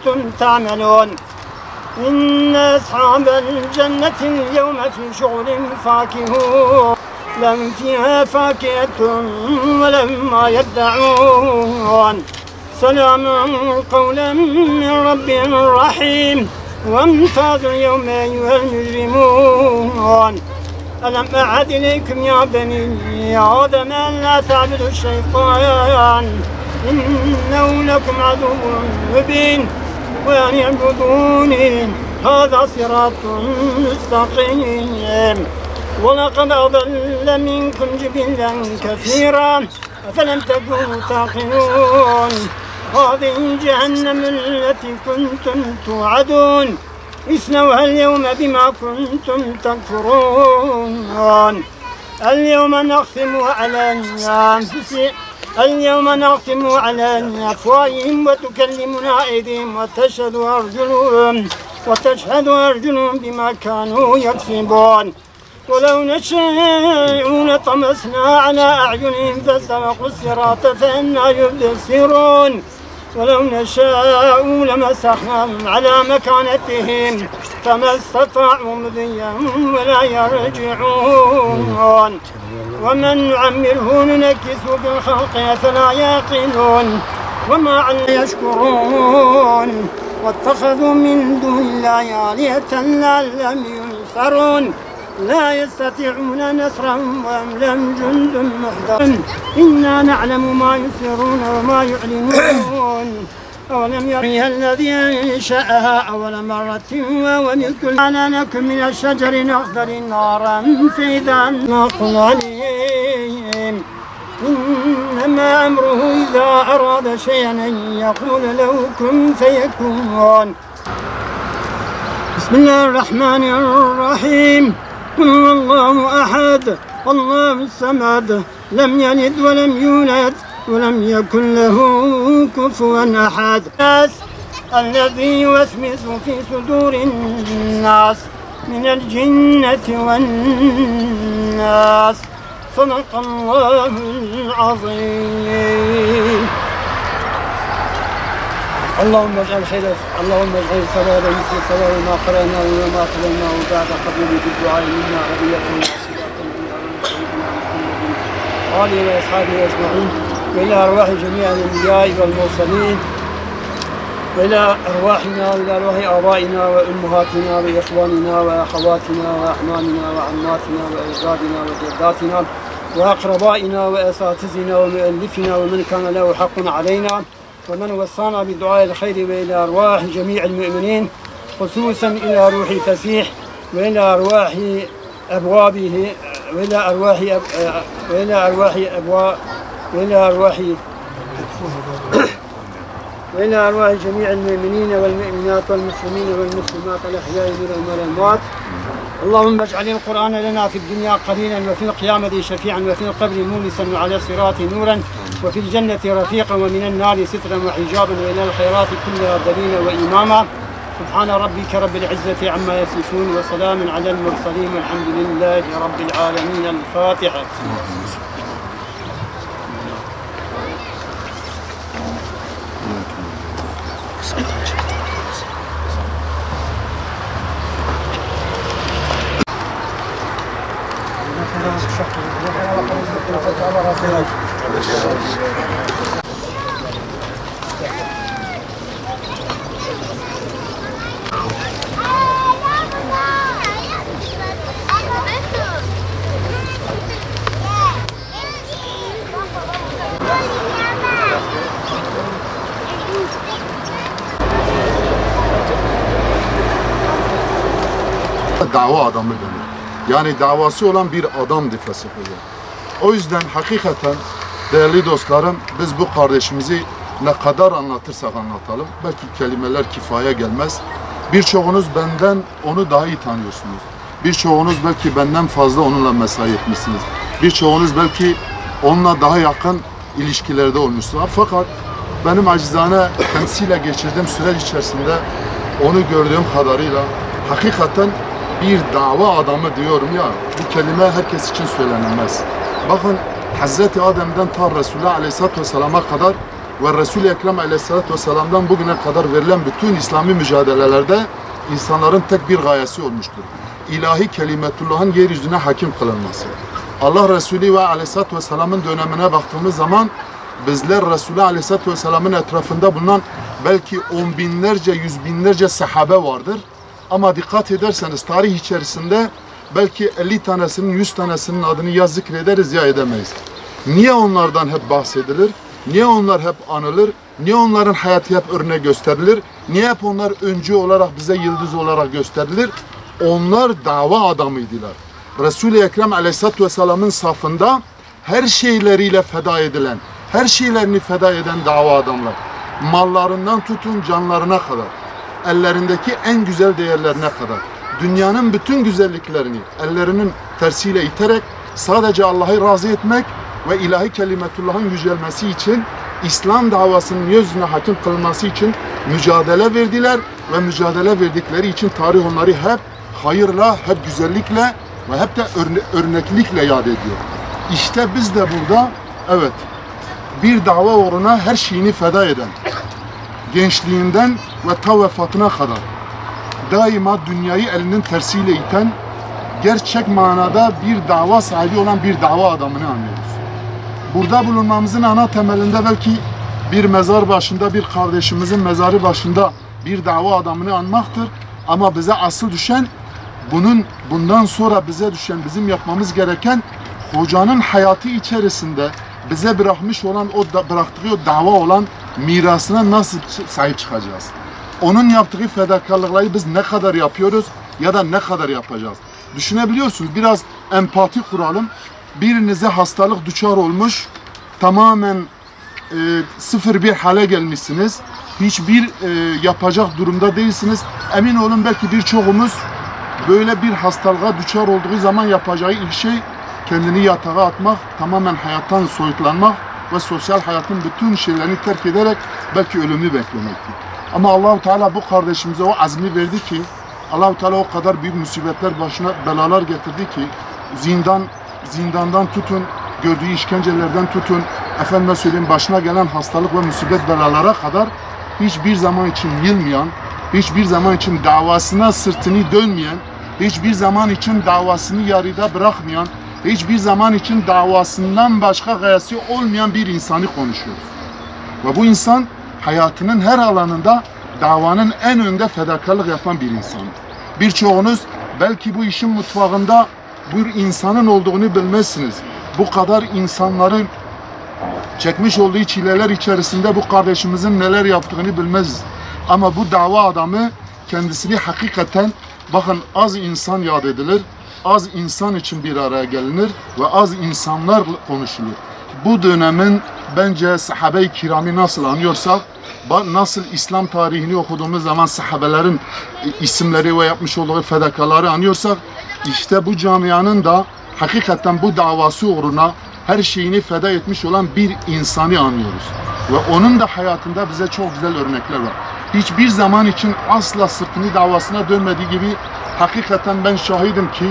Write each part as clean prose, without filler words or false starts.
كنتم تعملون إن أصحاب الجنة اليوم في شغل فاكهون لهم فيها فاكهة ولما يدعون سلام قولا من رب رحيم وامتازوا اليوم أيها المجرمون ألم أعهد إليكم يا بني آدم أن لا تعبدوا الشيطان إنه لكم عدو مبين وأن يعبدوني هذا صراط مستقيم ولقد أضل منكم جبلا كثيرا أفلم تكونوا تعقلون هذه جهنم التي كنتم توعدون اصلوها اليوم بما كنتم تكفرون اليوم نختم على أفواههم وتكلمنا أيديهم وتشهد أرجلهم بما كانوا يكسبون ولو نشاء لطمسنا على أعينهم فاستبقوا الصراط فأنى يبصرون ولو نشاء لمسخناهم على مكانتهم فما استطاعوا مضيا ولا يرجعون ومن نعمره ننكسه في الخلق أفلا يعقلون وما على يشكرون واتخذوا من دون الله آلهة لعلهم ينصرون لا يستطيعون نصرهم وهم لهم جند محضرون إنا نعلم ما يسرون وما يعلنون أولم يرها الذي أنشأها أول مرة وهو مثل ما لكم من الشجر الأخضر نارا فإذا نقل عليهم إنما أمره إذا أراد شيئا أن يقول له كن فيكون بسم الله الرحمن الرحيم قل هو الله أحد الله الصمد لم يلد ولم يولد ولم يكن له كفوا أحد الذي يوسوس في صدور الناس من الجنة والناس صدق الله العظيم اللهم اجعل ثواب مثل ثواب ما قرأناه وما تلوناه بعد قبول بالدعاء منا رضية وآله وأصحابه أجمعين وإلى أرواح جميع الأنبياء والمرسلين وإلى أرواحنا وإلى أرواح آبائنا وأمهاتنا وإخواننا وأخواتنا وأعمامنا وعماتنا وأجدادنا وجداتنا وأقربائنا وأساتذتنا ومؤلفنا ومن كان له حق علينا ومن وصانا بدعاء الخير وإلى أرواح جميع المؤمنين خصوصا إلى روح فسيح وإلى أرواح أبوابه وإلى أرواح جميع المؤمنين والمؤمنات والمسلمين والمسلمات الأحياء منهم والأموات. اللهم اجعل القرآن لنا في الدنيا قليلا وفي القيامة شفيعا وفي القبر مونسا وعلى الصراط نورا وفي الجنة رفيقا ومن النار سترا وحجابا وإلى الخيرات كلها دليلا وإماما. سبحان ربك رب العزة عما يصفون وسلام على المرسلين والحمد لله رب العالمين. الفاتحة. Dava adamı denir. Yani davası olan bir adamdır Fesih Hoca. O yüzden hakikaten değerli dostlarım, biz bu kardeşimizi ne kadar anlatırsak anlatalım, belki kelimeler kifaya gelmez. Birçoğunuz benden onu daha iyi tanıyorsunuz. Birçoğunuz belki benden fazla onunla mesai etmişsiniz. Birçoğunuz belki onunla daha yakın ilişkilerde olmuşsunuz. Fakat benim acizane kendisiyle geçirdiğim süreç içerisinde onu gördüğüm kadarıyla hakikaten bir dava adamı diyorum ya, bu kelime herkes için söylenilmez. Bakın Hazreti Adem'den ta Resulullah Aleyhisselatü Vesselam'a kadar ve Resul-i Ekrem Aleyhisselatü Vesselam'dan bugüne kadar verilen bütün İslami mücadelelerde insanların tek bir gayesi olmuştur. İlahi kelimetullah'ın yeryüzüne hakim kılınması. Allah Resulü ve Aleyhisselatü Vesselam'ın dönemine baktığımız zaman bizler Resulü Aleyhisselatü Vesselam'ın etrafında bulunan belki on binlerce, yüz binlerce sahabe vardır. Ama dikkat ederseniz tarih içerisinde belki 50 tanesinin, 100 tanesinin adını ya zikrederiz ya edemeyiz. Niye onlardan hep bahsedilir? Niye onlar hep anılır? Niye onların hayatı hep örnek gösterilir? Niye hep onlar öncü olarak bize yıldız olarak gösterilir? Onlar dava adamıydılar. Resul-i Ekrem Aleyhisselatü Vesselam'ın safında her şeyleriyle feda edilen, her şeylerini feda eden dava adamlar. Mallarından tutun canlarına kadar, ellerindeki en güzel değerlerine kadar, dünyanın bütün güzelliklerini ellerinin tersiyle iterek sadece Allah'ı razı etmek ve ilahi kelimetullah'ın yücelmesi için, İslam davasının yeryüzüne hakim kılınması için mücadele verdiler ve mücadele verdikleri için tarih onları hep hayırla, hep güzellikle ve hep de örneklikle yad ediyor. İşte biz de burada evet bir dava uğruna her şeyini feda eden, gençliğinden ve ta vefatına kadar daima dünyayı elinin tersiyle iten, gerçek manada bir dava sahibi olan bir dava adamını anlıyoruz. Burada bulunmamızın ana temelinde belki bir mezar başında, bir kardeşimizin mezarı başında bir dava adamını anmaktır. Ama bize asıl düşen, bundan sonra bize düşen, bizim yapmamız gereken hocanın hayatı içerisinde bize bırakmış olan, bıraktığı o dava olan mirasına nasıl sahip çıkacağız? Onun yaptığı fedakarlıkları biz ne kadar yapıyoruz ya da ne kadar yapacağız? Düşünebiliyorsunuz, biraz empati kuralım. Birinize hastalık düçar olmuş, tamamen sıfır bir hale gelmişsiniz. Hiçbir yapacak durumda değilsiniz. Emin olun belki birçoğumuz böyle bir hastalığa düçar olduğu zaman yapacağı ilk şey kendini yatağa atmak, tamamen hayattan soyutlanmak ve sosyal hayatın bütün şeylerini terk ederek belki ölümü beklemektir. Ama Allah-u Teala bu kardeşimize o azmi verdi ki, Allah-u Teala o kadar büyük musibetler başına belalar getirdi ki, zindandan tutun, gördüğü işkencelerden tutun, efendime söyleyeyim başına gelen hastalık ve musibet belalara kadar hiçbir zaman için yılmayan, hiçbir zaman için davasına sırtını dönmeyen, hiçbir zaman için davasını yarıda bırakmayan, hiçbir zaman için davasından başka gayesi olmayan bir insanı konuşuyoruz. Ve bu insan hayatının her alanında davanın en önde fedakarlık yapan bir insan. Birçoğunuz belki bu işin mutfağında bir insanın olduğunu bilmezsiniz. Bu kadar insanların çekmiş olduğu çileler içerisinde bu kardeşimizin neler yaptığını bilmez. Ama bu dava adamı kendisini hakikaten, bakın az insan yad edilir, az insan için bir araya gelinir ve az insanlar konuşulur. Bu dönemin bence sahabe-i kirami nasıl anıyorsak, nasıl İslam tarihini okuduğumuz zaman sahabelerin isimleri ve yapmış olduğu fedakarları anıyorsak, işte bu camianın da hakikaten bu davası uğruna her şeyini feda etmiş olan bir insanı anlıyoruz. Ve onun da hayatında bize çok güzel örnekler var. Hiçbir zaman için asla sırtını davasına dönmediği gibi hakikaten ben şahidim ki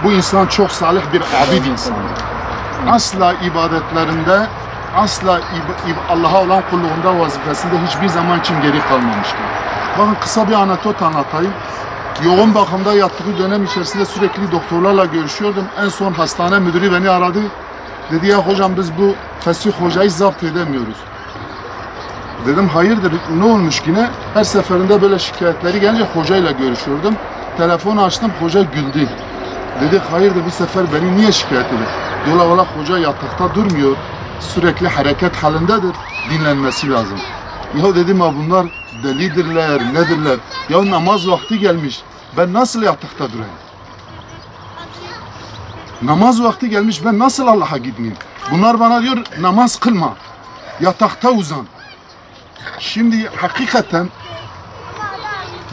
bu insan çok salih bir abid insandır. Asla ibadetlerinde, asla Allah'a olan kulluğunda, vazifesinde hiçbir zaman için geri kalmamıştır. Bakın kısa bir anekdot anlatayım. Yoğun bakımda yattığı dönem içerisinde sürekli doktorlarla görüşüyordum. En son hastane müdürü beni aradı. Dedi ya hocam biz bu Fesih Hoca'yı zapt edemiyoruz. Dedim hayırdır ne olmuş yine? Her seferinde böyle şikayetleri gelince hocayla görüşüyordum. Telefonu açtım, hoca güldü. Dedi hayırdır bu sefer beni niye şikayet ediyor? Yola valla hoca yatakta durmuyor. Sürekli hareket halindedir. Dinlenmesi lazım. Ya dedim ha bunlar delidirler, nedirler? Ya namaz vakti gelmiş. Ben nasıl yatakta durayım? Namaz vakti gelmiş, ben nasıl Allah'a gitmeyeyim? Bunlar bana diyor namaz kılma. Yatakta uzan. Şimdi hakikaten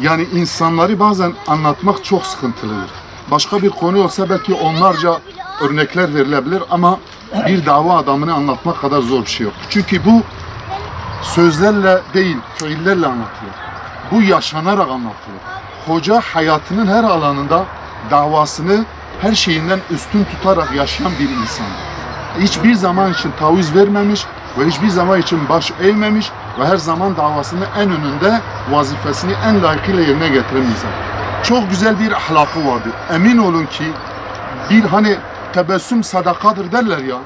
yani insanları bazen anlatmak çok sıkıntılıdır. Başka bir konu olsa belki onlarca örnekler verilebilir ama bir dava adamını anlatmak kadar zor bir şey yok. Çünkü bu sözlerle değil, fiillerle anlatılır. Bu yaşanarak anlatılır. Hoca hayatının her alanında davasını her şeyinden üstün tutarak yaşayan bir insan. Hiçbir zaman için taviz vermemiş, ve hiçbir zaman için baş eğmemiş ve her zaman davasının en önünde vazifesini en layıkıyla yerine getiren insan. Çok güzel bir ahlakı vardı. Emin olun ki bir hani tebessüm sadakadır derler ya.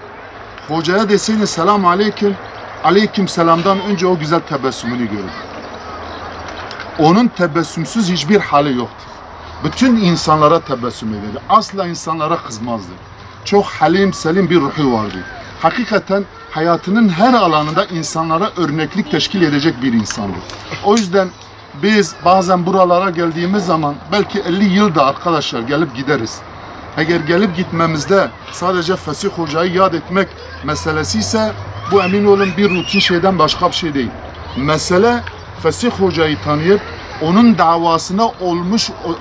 Hocaya deseydin selam aleyküm, aleyküm selamdan önce o güzel tebessümünü görür. Onun tebessümsüz hiçbir hali yoktu. Bütün insanlara tebessüm ederdi. Asla insanlara kızmazdı. Çok halim, selim bir ruhu vardı. Hakikaten hayatının her alanında insanlara örneklik teşkil edecek bir insandı. O yüzden biz bazen buralara geldiğimiz zaman belki 50 yılda arkadaşlar gelip gideriz. Eğer gelip gitmemizde sadece Fesih Hoca'yı yad etmek meselesi ise bu emin olun bir rutin şeyden başka bir şey değil. Mesele Fesih Hoca'yı tanıyıp onun davasına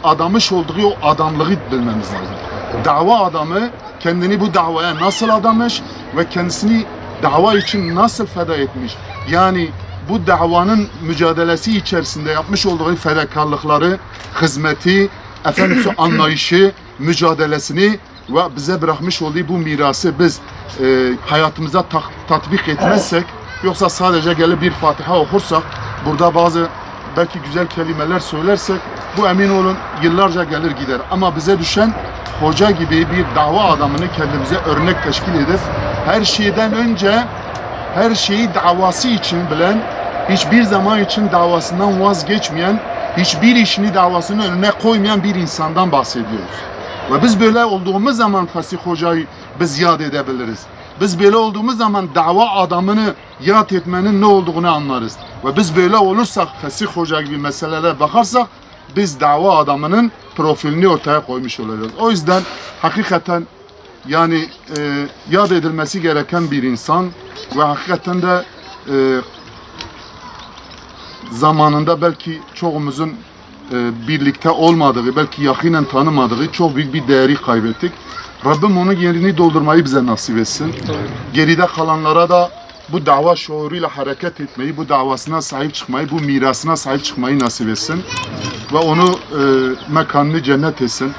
adamış olduğu o adamlığı bilmemiz lazım. Dava adamı kendini bu davaya nasıl adamış ve kendisini dava için nasıl feda etmiş. Yani bu davanın mücadelesi içerisinde yapmış olduğu fedakarlıkları, hizmeti, anlayışı, mücadelesini ve bize bırakmış olduğu bu mirası biz hayatımıza tatbik etmezsek, yoksa sadece gelip bir Fatiha okursak, burada bazı belki güzel kelimeler söylersek, bu emin olun yıllarca gelir gider. Ama bize düşen hoca gibi bir dava adamını kendimize örnek teşkil edip her şeyden önce her şeyi davası için bilen, hiçbir zaman için davasından vazgeçmeyen, hiçbir işini davasının önüne koymayan bir insandan bahsediyoruz. Ve biz böyle olduğumuz zaman Fesih Hoca'yı biz yad edebiliriz. Biz böyle olduğumuz zaman dava adamını yad etmenin ne olduğunu anlarız. Ve biz böyle olursak, Fesih Hoca gibi meselelere bakarsak, biz dava adamının profilini ortaya koymuş olacağız. O yüzden hakikaten yani yad edilmesi gereken bir insan ve hakikaten de zamanında belki çoğumuzun birlikte olmadığı, belki yakinen tanımadığı çok büyük bir değeri kaybettik. Rabbim onun yerini doldurmayı bize nasip etsin. Geride kalanlara da bu dava şuuruyla hareket etmeyi, bu davasına sahip çıkmayı, bu mirasına sahip çıkmayı nasip etsin. Ve onu mekanını cennet etsin.